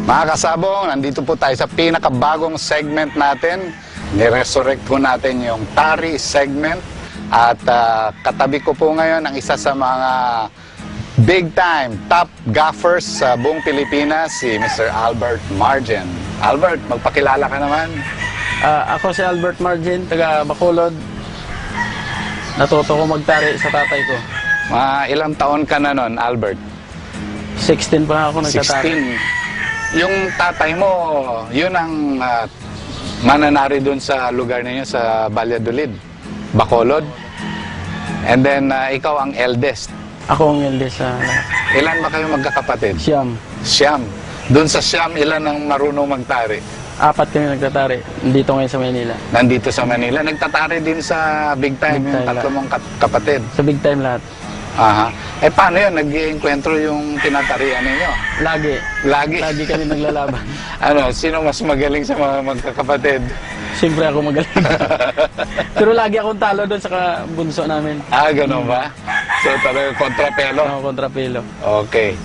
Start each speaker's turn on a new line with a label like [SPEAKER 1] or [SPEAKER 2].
[SPEAKER 1] Mga kasabong, nandito po tayo sa pinakabagong segment natin. Niresurrect po natin yung Tari segment. At katabi ko po ngayon ang isa sa mga big time top gaffers sa buong Pilipinas, si Mr. Albert Margen. Albert, magpakilala ka naman.
[SPEAKER 2] Ako si Albert Margen, taga Bacolod. Natuto ko magtari sa tatay ko.
[SPEAKER 1] Ilang taon ka na nun, Albert?
[SPEAKER 2] 16 pa ako nagtatari.
[SPEAKER 1] 16. Yung tatay mo, yun ang mananari dun sa lugar ninyo sa Valladolid, Bacolod. And then, ikaw ang eldest.
[SPEAKER 2] Ako ang eldest sa
[SPEAKER 1] Ilan ba kayo magkakapatid?
[SPEAKER 2] Siyam.
[SPEAKER 1] Siyam. Doon sa Siyam, ilan ang marunong magtari?
[SPEAKER 2] 4 kami nagtatari. Dito ngayon sa Manila.
[SPEAKER 1] Nandito sa Manila. Nagtatari din sa Big Time,
[SPEAKER 2] Big
[SPEAKER 1] yung
[SPEAKER 2] Time
[SPEAKER 1] tatlo mong kapatid.
[SPEAKER 2] Sa big time lahat.
[SPEAKER 1] Aha. Paano yun? Nag-i-enkwentro yung tinatarian ninyo?
[SPEAKER 2] Lagi.
[SPEAKER 1] Lagi?
[SPEAKER 2] Lagi kami naglalaban.
[SPEAKER 1] Sino mas magaling sa mga magkakapatid?
[SPEAKER 2] Siyempre ako magaling. Pero lagi akong talo doon sa bunso namin.
[SPEAKER 1] Gano'n ba? So, talaga kontrapelo?
[SPEAKER 2] Ako kontrapelo.
[SPEAKER 1] Okay.